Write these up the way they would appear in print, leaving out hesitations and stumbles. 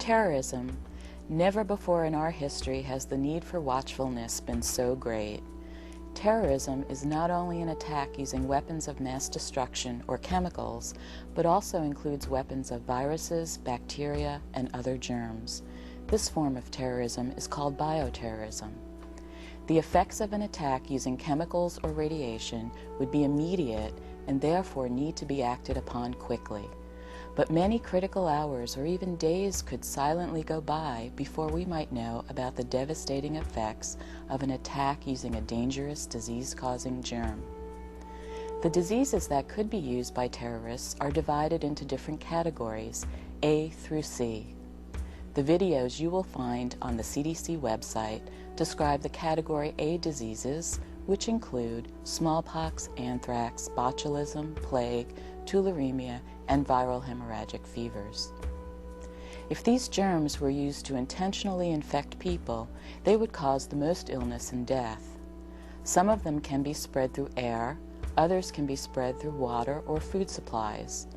Terrorism. Never before in our history has the need for watchfulness been so great. Terrorism is not only an attack using weapons of mass destruction or chemicals, but also includes weapons of viruses, bacteria, and other germs. This form of terrorism is called bioterrorism. The effects of an attack using chemicals or radiation would be immediate and therefore need to be acted upon quickly. But many critical hours or even days could silently go by before we might know about the devastating effects of an attack using a dangerous disease-causing germ. The diseases that could be used by terrorists are divided into different categories, A through C. The videos you will find on the CDC website describe the Category A diseases, which include smallpox, anthrax, botulism, plague, tularemia, and viral hemorrhagic fevers. If these germs were used to intentionally infect people, they would cause the most illness and death. Some of them can be spread through air, others can be spread through water or food supplies.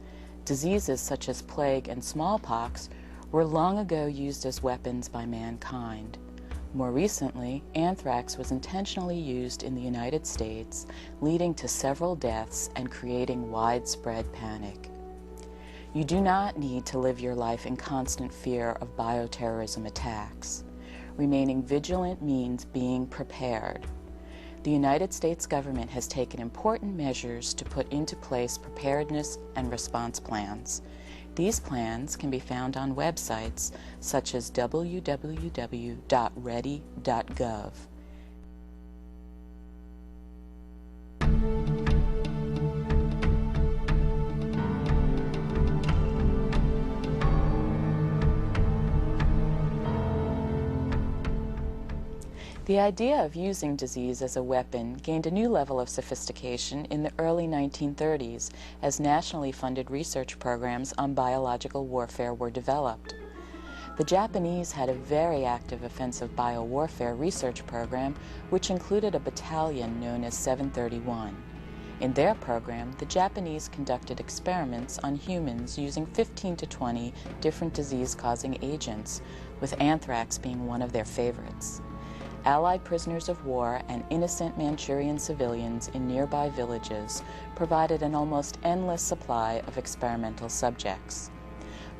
Diseases such as plague and smallpox were long ago used as weapons by mankind. More recently, anthrax was intentionally used in the United States, leading to several deaths and creating widespread panic. You do not need to live your life in constant fear of bioterrorism attacks. Remaining vigilant means being prepared. The United States government has taken important measures to put into place preparedness and response plans. These plans can be found on websites such as www.ready.gov. The idea of using disease as a weapon gained a new level of sophistication in the early 1930s as nationally funded research programs on biological warfare were developed. The Japanese had a very active offensive biowarfare research program which included a battalion known as 731. In their program, the Japanese conducted experiments on humans using 15 to 20 different disease-causing agents, with anthrax being one of their favorites. Allied prisoners of war and innocent Manchurian civilians in nearby villages provided an almost endless supply of experimental subjects.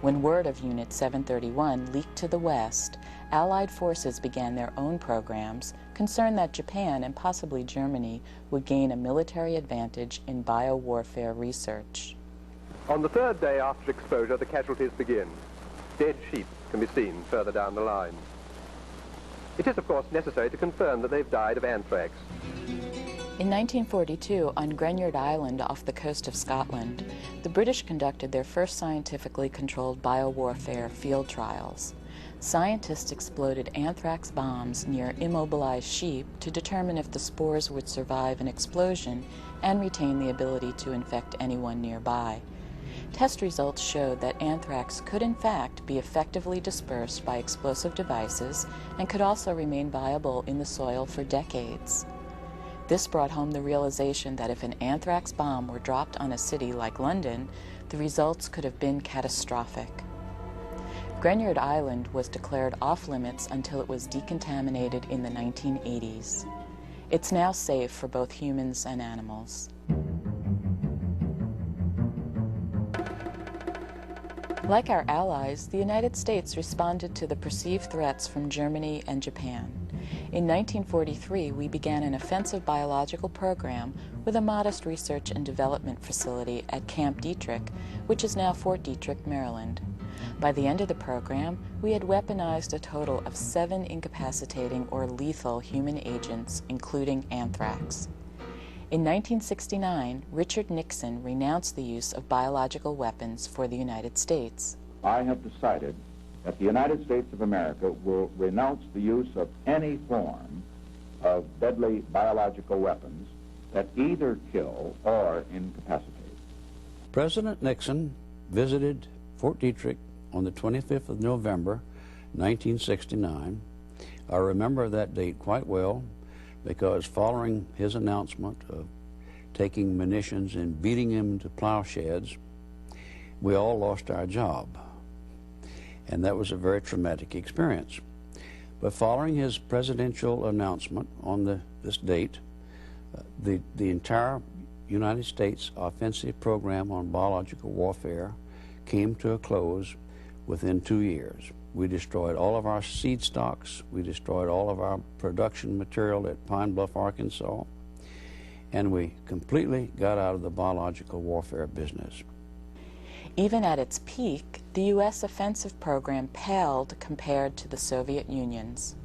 When word of Unit 731 leaked to the West, Allied forces began their own programs, concerned that Japan and possibly Germany would gain a military advantage in biowarfare research. On the third day after exposure, the casualties begin. Dead sheep can be seen further down the line. It is, of course, necessary to confirm that they've died of anthrax. In 1942, on Greniard Island off the coast of Scotland, the British conducted their first scientifically controlled biowarfare field trials. Scientists exploded anthrax bombs near immobilized sheep to determine if the spores would survive an explosion and retain the ability to infect anyone nearby. Test results showed that anthrax could in fact be effectively dispersed by explosive devices and could also remain viable in the soil for decades. This brought home the realization that if an anthrax bomb were dropped on a city like London, the results could have been catastrophic. Greniard Island was declared off-limits until it was decontaminated in the 1980s. It's now safe for both humans and animals. Like our allies, the United States responded to the perceived threats from Germany and Japan. In 1943, we began an offensive biological program with a modest research and development facility at Camp Detrick, which is now Fort Detrick, Maryland. By the end of the program, we had weaponized a total of 7 incapacitating or lethal human agents, including anthrax. In 1969, Richard Nixon renounced the use of biological weapons for the United States. I have decided that the United States of America will renounce the use of any form of deadly biological weapons that either kill or incapacitate. President Nixon visited Fort Detrick on the 25th of November, 1969. I remember that date quite well, because following his announcement of taking munitions and beating them to plowsheds, we all lost our job. and that was a very traumatic experience. But following his presidential announcement on this date, the entire United States offensive program on biological warfare came to a close within 2 years. We destroyed all of our seed stocks, we destroyed all of our production material at Pine Bluff, Arkansas, and we completely got out of the biological warfare business. Even at its peak, the U.S. offensive program paled compared to the Soviet Union's.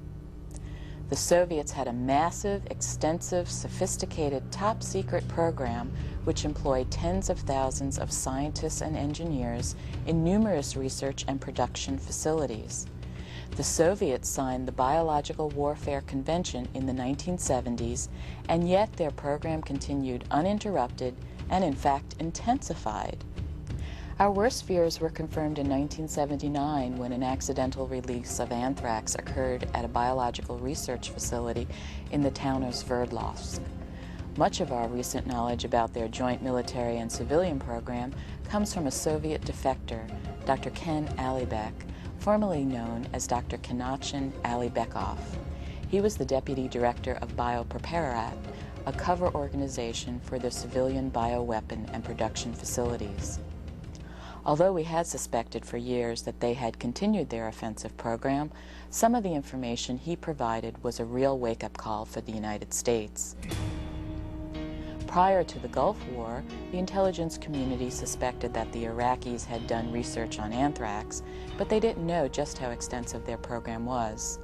The Soviets had a massive, extensive, sophisticated, top-secret program which employed tens of thousands of scientists and engineers in numerous research and production facilities. The Soviets signed the Biological Warfare Convention in the 1970s, and yet their program continued uninterrupted and, in fact, intensified. Our worst fears were confirmed in 1979 when an accidental release of anthrax occurred at a biological research facility in the town of Sverdlovsk. Much of our recent knowledge about their joint military and civilian program comes from a Soviet defector, Dr. Ken Alibek, formerly known as Dr. Kenachyn Alibekov. He was the deputy director of BioPreparat, a cover organization for the civilian bioweapon and production facilities. Although we had suspected for years that they had continued their offensive program, some of the information he provided was a real wake-up call for the United States. Prior to the Gulf War, the intelligence community suspected that the Iraqis had done research on anthrax, but they didn't know just how extensive their program was.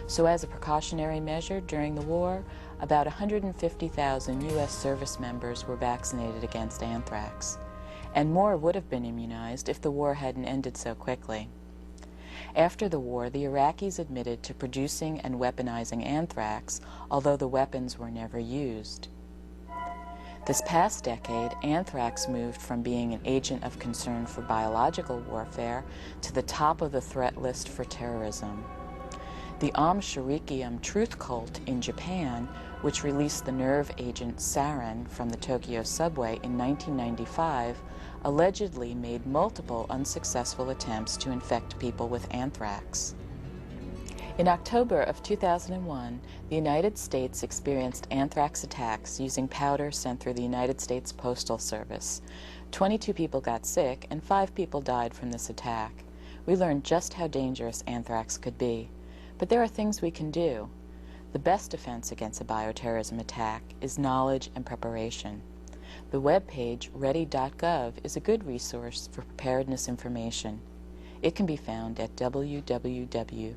So as a precautionary measure during the war, about 150,000 U.S. service members were vaccinated against anthrax. And more would have been immunized if the war hadn't ended so quickly. After the war, the Iraqis admitted to producing and weaponizing anthrax, although the weapons were never used. This past decade, anthrax moved from being an agent of concern for biological warfare to the top of the threat list for terrorism. The Shurikium truth cult in Japan, which released the nerve agent sarin from the Tokyo subway in 1995, allegedly made multiple unsuccessful attempts to infect people with anthrax. In October of 2001, the United States experienced anthrax attacks using powder sent through the United States Postal Service. 22 people got sick and 5 people died from this attack. We learned just how dangerous anthrax could be. But there are things we can do. The best defense against a bioterrorism attack is knowledge and preparation. The webpage ready.gov is a good resource for preparedness information. It can be found at www.ready.gov.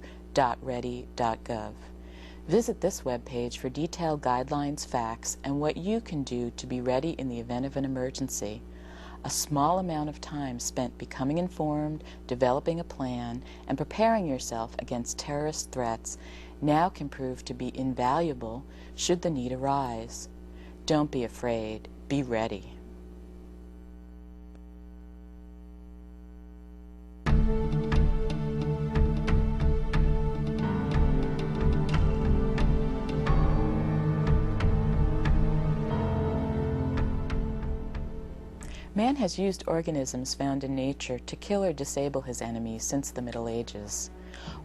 Visit this webpage for detailed guidelines, facts, and what you can do to be ready in the event of an emergency. A small amount of time spent becoming informed, developing a plan, and preparing yourself against terrorist threats now can prove to be invaluable should the need arise. Don't be afraid. Be ready. Man has used organisms found in nature to kill or disable his enemies since the Middle Ages.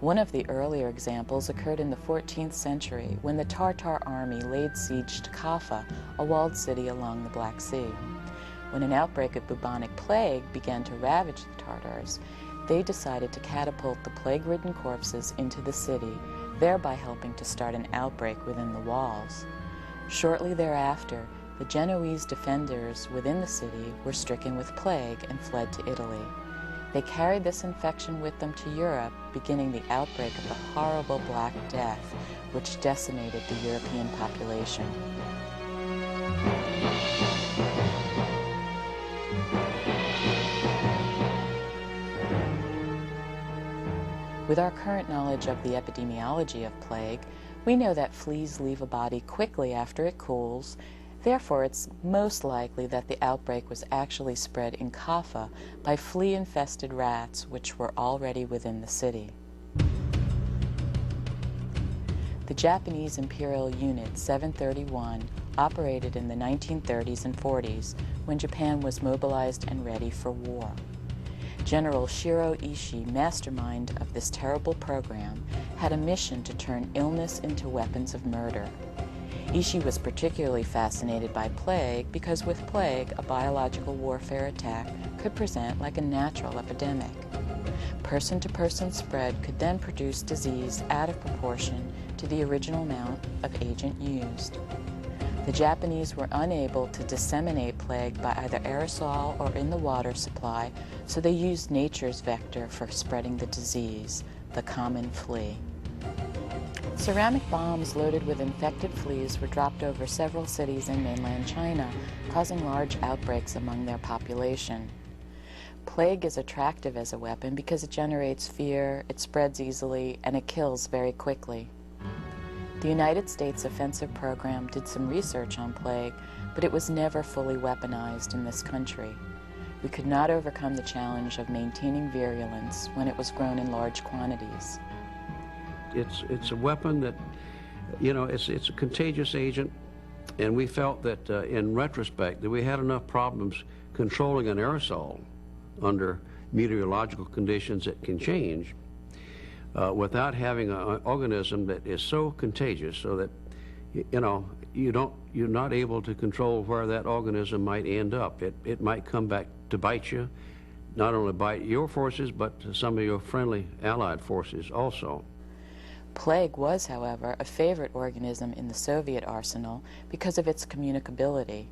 One of the earlier examples occurred in the 14th century when the Tartar army laid siege to Kaffa, a walled city along the Black Sea. When an outbreak of bubonic plague began to ravage the Tartars, they decided to catapult the plague-ridden corpses into the city, thereby helping to start an outbreak within the walls. Shortly thereafter, the Genoese defenders within the city were stricken with plague and fled to Italy. They carried this infection with them to Europe, beginning the outbreak of the horrible Black Death, which decimated the European population. With our current knowledge of the epidemiology of plague, we know that fleas leave a body quickly after it cools. Therefore, it's most likely that the outbreak was actually spread in Kaffa by flea-infested rats which were already within the city. The Japanese Imperial Unit 731 operated in the 1930s and 40s when Japan was mobilized and ready for war. General Shiro Ishii, mastermind of this terrible program, had a mission to turn illness into weapons of murder. Ishii was particularly fascinated by plague because with plague, a biological warfare attack could present like a natural epidemic. Person-to-person spread could then produce disease out of proportion to the original amount of agent used. The Japanese were unable to disseminate plague by either aerosol or in the water supply, so they used nature's vector for spreading the disease, the common flea. Ceramic bombs loaded with infected fleas were dropped over several cities in mainland China, causing large outbreaks among their population. Plague is attractive as a weapon because it generates fear, it spreads easily, and it kills very quickly. The United States offensive program did some research on plague, but it was never fully weaponized in this country. We could not overcome the challenge of maintaining virulence when it was grown in large quantities. It's a weapon that, you know, it's a contagious agent, and we felt that in retrospect that we had enough problems controlling an aerosol under meteorological conditions that can change without having an organism that is so contagious so that, you know, you're not able to control where that organism might end up. It might come back to bite you, not only bite your forces, but some of your friendly allied forces also. Plague was, however, a favorite organism in the Soviet arsenal because of its communicability.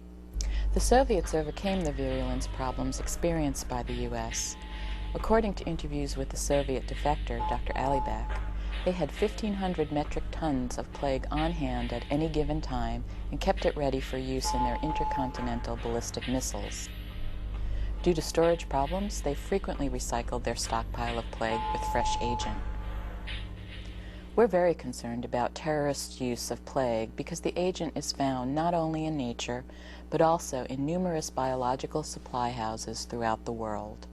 The Soviets overcame the virulence problems experienced by the U.S. According to interviews with the Soviet defector, Dr. Alibek, they had 1,500 metric tons of plague on hand at any given time and kept it ready for use in their intercontinental ballistic missiles. Due to storage problems, they frequently recycled their stockpile of plague with fresh agent. We're very concerned about terrorist use of plague because the agent is found not only in nature, but also in numerous biological supply houses throughout the world.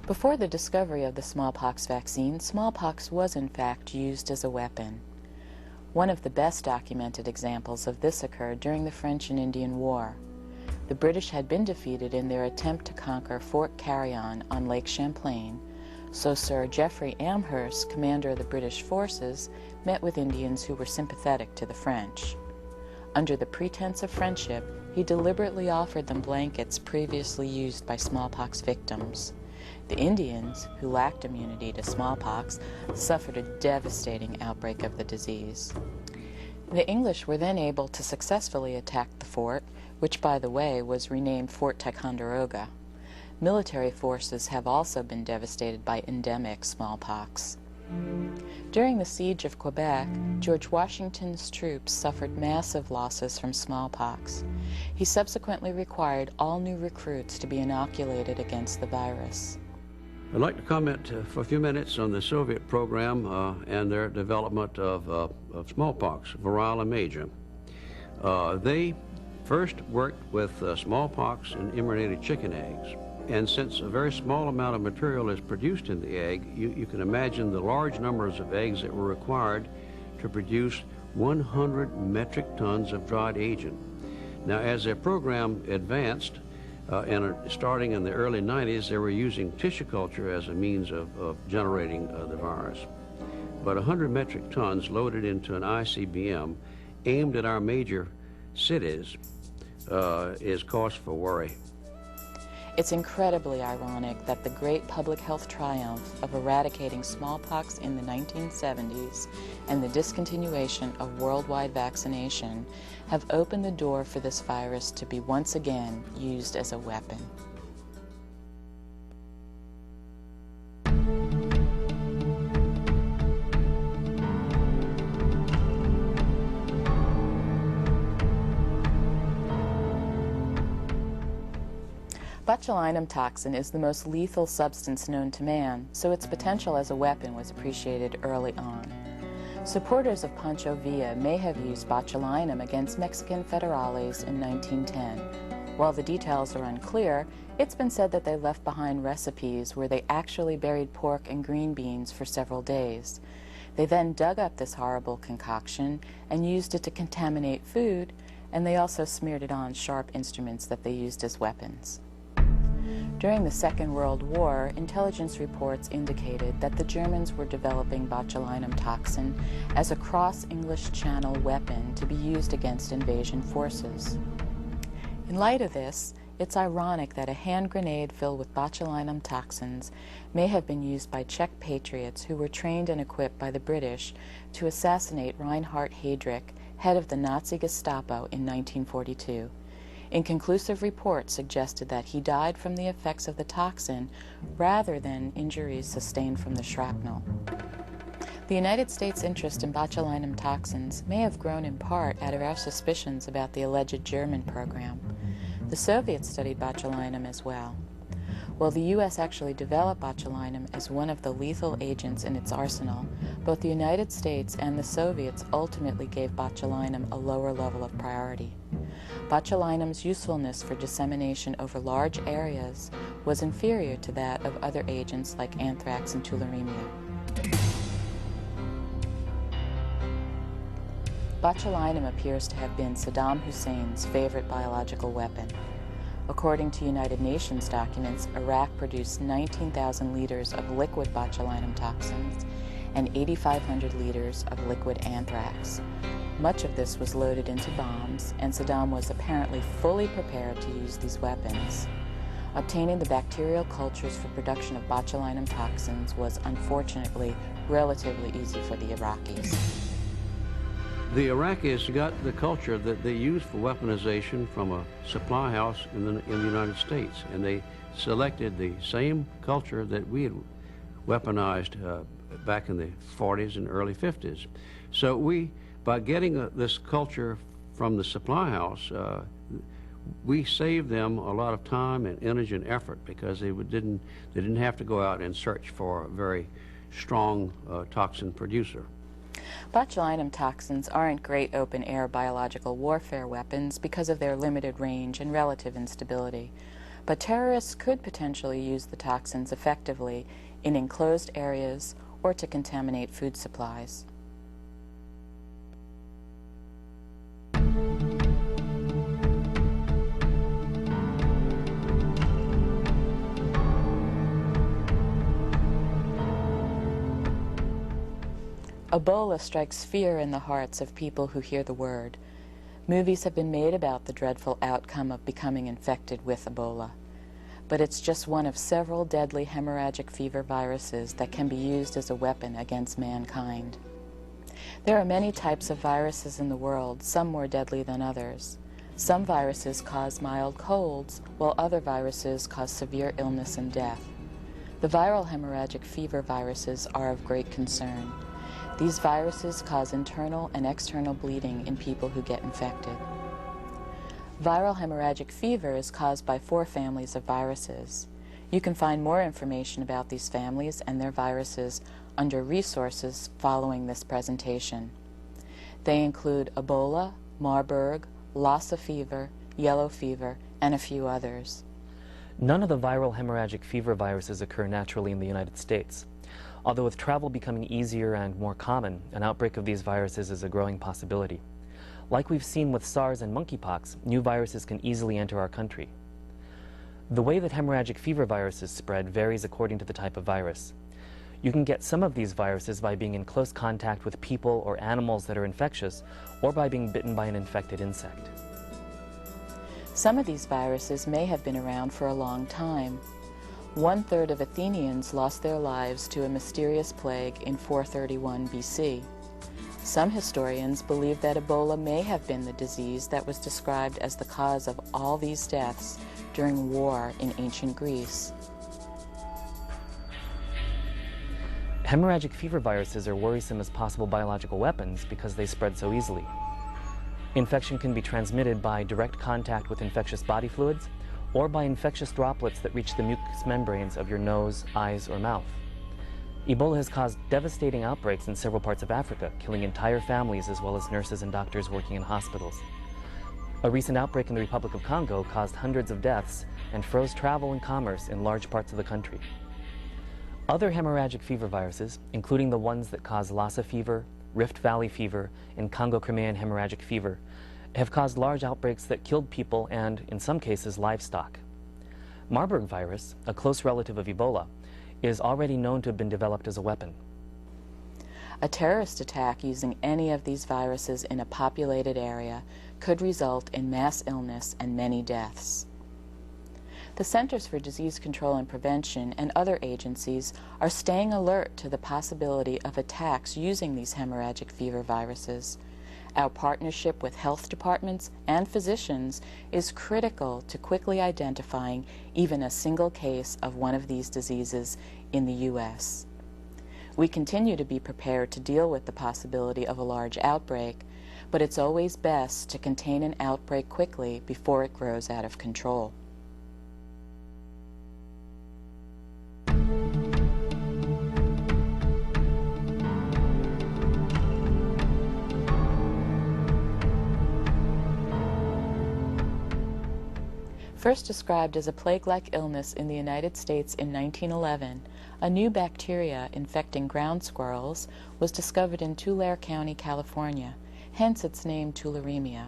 Before the discovery of the smallpox vaccine, smallpox was in fact used as a weapon. One of the best documented examples of this occurred during the French and Indian War. The British had been defeated in their attempt to conquer Fort Carillon on Lake Champlain, so Sir Geoffrey Amherst, commander of the British forces, met with Indians who were sympathetic to the French. Under the pretense of friendship, he deliberately offered them blankets previously used by smallpox victims. The Indians, who lacked immunity to smallpox, suffered a devastating outbreak of the disease. The English were then able to successfully attack the fort, which, by the way, was renamed Fort Ticonderoga. Military forces have also been devastated by endemic smallpox. During the siege of Quebec, George Washington's troops suffered massive losses from smallpox. He subsequently required all new recruits to be inoculated against the virus. I'd like to comment for a few minutes on the Soviet program and their development of smallpox, variola major. They first worked with smallpox and immunized chicken eggs. And since a very small amount of material is produced in the egg, you can imagine the large numbers of eggs that were required to produce 100 metric tons of dried agent. Now, as their program advanced, and starting in the early 90s, they were using tissue culture as a means of generating the virus. But 100 metric tons loaded into an ICBM aimed at our major cities is cause for worry. It's incredibly ironic that the great public health triumph of eradicating smallpox in the 1970s and the discontinuation of worldwide vaccination have opened the door for this virus to be once again used as a weapon. Botulinum toxin is the most lethal substance known to man, so its potential as a weapon was appreciated early on. Supporters of Pancho Villa may have used botulinum against Mexican federales in 1910, While the details are unclear, it's been said that they left behind recipes where they actually buried pork and green beans for several days. They then dug up this horrible concoction and used it to contaminate food, and they also smeared it on sharp instruments that they used as weapons. During the Second World War, intelligence reports indicated that the Germans were developing botulinum toxin as a cross-English Channel weapon to be used against invasion forces. In light of this, it's ironic that a hand grenade filled with botulinum toxins may have been used by Czech patriots who were trained and equipped by the British to assassinate Reinhard Heydrich, head of the Nazi Gestapo, in 1942. Inconclusive reports suggested that he died from the effects of the toxin rather than injuries sustained from the shrapnel. The United States' interest in botulinum toxins may have grown in part out of our suspicions about the alleged German program. The Soviets studied botulinum as well. While the U.S. actually developed botulinum as one of the lethal agents in its arsenal, both the United States and the Soviets ultimately gave botulinum a lower level of priority. Botulinum's usefulness for dissemination over large areas was inferior to that of other agents like anthrax and tularemia. Botulinum appears to have been Saddam Hussein's favorite biological weapon. According to United Nations documents, Iraq produced 19,000 liters of liquid botulinum toxins and 8,500 liters of liquid anthrax. Much of this was loaded into bombs, and Saddam was apparently fully prepared to use these weapons. Obtaining the bacterial cultures for production of botulinum toxins was unfortunately relatively easy for the Iraqis. The Iraqis got the culture that they used for weaponization from a supply house in the United States, and they selected the same culture that we had weaponized back in the 40s and early 50s. So by getting this culture from the supply house, we saved them a lot of time and energy and effort because they didn't have to go out and search for a very strong toxin producer. Botulinum toxins aren't great open-air biological warfare weapons because of their limited range and relative instability, but terrorists could potentially use the toxins effectively in enclosed areas or to contaminate food supplies. Ebola strikes fear in the hearts of people who hear the word. Movies have been made about the dreadful outcome of becoming infected with Ebola. But it's just one of several deadly hemorrhagic fever viruses that can be used as a weapon against mankind. There are many types of viruses in the world, some more deadly than others. Some viruses cause mild colds, while other viruses cause severe illness and death. The viral hemorrhagic fever viruses are of great concern. These viruses cause internal and external bleeding in people who get infected. Viral hemorrhagic fever is caused by 4 families of viruses. You can find more information about these families and their viruses under resources following this presentation. They include Ebola, Marburg, Lassa fever, yellow fever, and a few others. None of the viral hemorrhagic fever viruses occur naturally in the United States. Although with travel becoming easier and more common, an outbreak of these viruses is a growing possibility. Like we've seen with SARS and monkeypox, new viruses can easily enter our country. The way that hemorrhagic fever viruses spread varies according to the type of virus. You can get some of these viruses by being in close contact with people or animals that are infectious, or by being bitten by an infected insect. Some of these viruses may have been around for a long time. 1/3 of Athenians lost their lives to a mysterious plague in 431 BC. Some historians believe that Ebola may have been the disease that was described as the cause of all these deaths during war in ancient Greece. Hemorrhagic fever viruses are worrisome as possible biological weapons because they spread so easily. Infection can be transmitted by direct contact with infectious body fluids, or by infectious droplets that reach the mucous membranes of your nose, eyes, or mouth. Ebola has caused devastating outbreaks in several parts of Africa, killing entire families as well as nurses and doctors working in hospitals. A recent outbreak in the Republic of Congo caused hundreds of deaths and froze travel and commerce in large parts of the country. Other hemorrhagic fever viruses, including the ones that cause Lassa fever, Rift Valley fever, and Congo-Crimean hemorrhagic fever, have caused large outbreaks that killed people and, in some cases, livestock. Marburg virus, a close relative of Ebola, is already known to have been developed as a weapon. A terrorist attack using any of these viruses in a populated area could result in mass illness and many deaths. The Centers for Disease Control and Prevention and other agencies are staying alert to the possibility of attacks using these hemorrhagic fever viruses. Our partnership with health departments and physicians is critical to quickly identifying even a single case of one of these diseases in the U.S. We continue to be prepared to deal with the possibility of a large outbreak, but it's always best to contain an outbreak quickly before it grows out of control. First described as a plague-like illness in the United States in 1911, a new bacteria infecting ground squirrels was discovered in Tulare County, California, hence its name tularemia.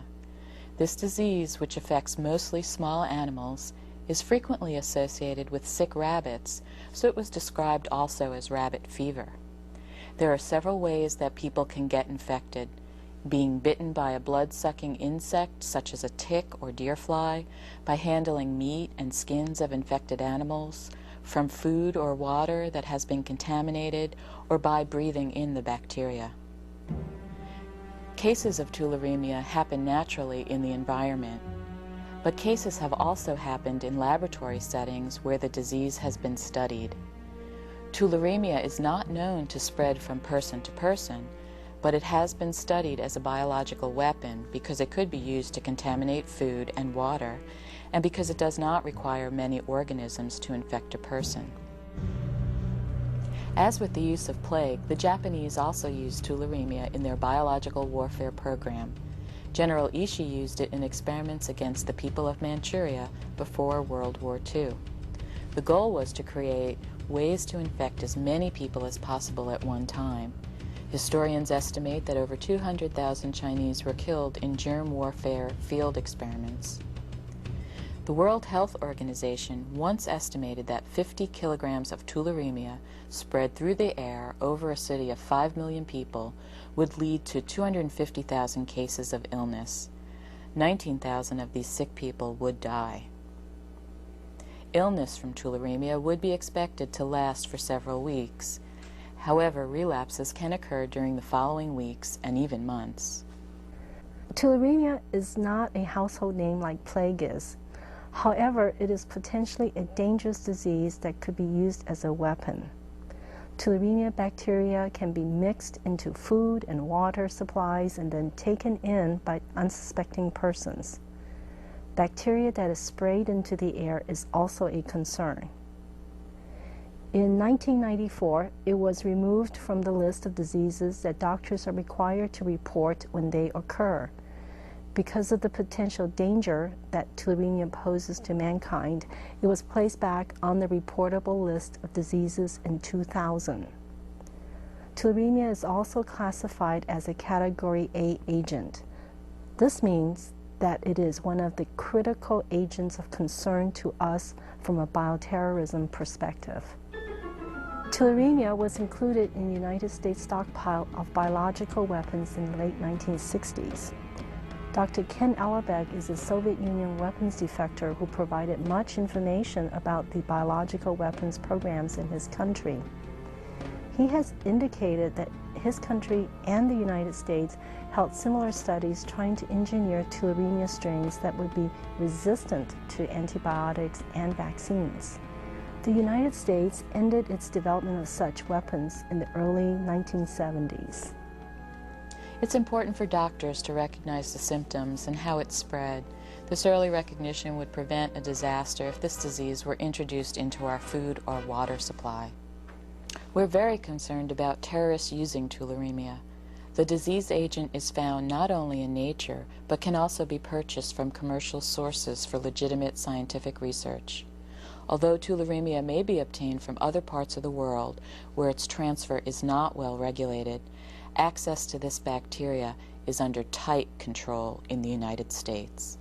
This disease, which affects mostly small animals, is frequently associated with sick rabbits, so it was described also as rabbit fever. There are several ways that people can get infected: being bitten by a blood-sucking insect such as a tick or deer fly, by handling meat and skins of infected animals, from food or water that has been contaminated, or by breathing in the bacteria. Cases of tularemia happen naturally in the environment, but cases have also happened in laboratory settings where the disease has been studied. Tularemia is not known to spread from person to person, but it has been studied as a biological weapon because it could be used to contaminate food and water, and because it does not require many organisms to infect a person. As with the use of plague, the Japanese also used tularemia in their biological warfare program. General Ishii used it in experiments against the people of Manchuria before World War II. The goal was to create ways to infect as many people as possible at one time. Historians estimate that over 200,000 Chinese were killed in germ warfare field experiments. The World Health Organization once estimated that 50 kilograms of tularemia spread through the air over a city of 5 million people would lead to 250,000 cases of illness. 19,000 of these sick people would die. Illness from tularemia would be expected to last for several weeks. However, relapses can occur during the following weeks and even months. Tularemia is not a household name like plague is. However, it is potentially a dangerous disease that could be used as a weapon. Tularemia bacteria can be mixed into food and water supplies and then taken in by unsuspecting persons. Bacteria that is sprayed into the air is also a concern. In 1994, it was removed from the list of diseases that doctors are required to report when they occur. Because of the potential danger that tularemia poses to mankind, it was placed back on the reportable list of diseases in 2000. Tularemia is also classified as a Category A agent. This means that it is one of the critical agents of concern to us from a bioterrorism perspective. Tularemia was included in the United States stockpile of biological weapons in the late 1960s. Dr. Ken Ellerbeck is a Soviet Union weapons defector who provided much information about the biological weapons programs in his country. He has indicated that his country and the United States held similar studies trying to engineer tularemia strains that would be resistant to antibiotics and vaccines. The United States ended its development of such weapons in the early 1970s. It's important for doctors to recognize the symptoms and how it spread. This early recognition would prevent a disaster if this disease were introduced into our food or water supply. We're very concerned about terrorists using tularemia. The disease agent is found not only in nature, but can also be purchased from commercial sources for legitimate scientific research. Although tularemia may be obtained from other parts of the world where its transfer is not well regulated, access to this bacteria is under tight control in the United States.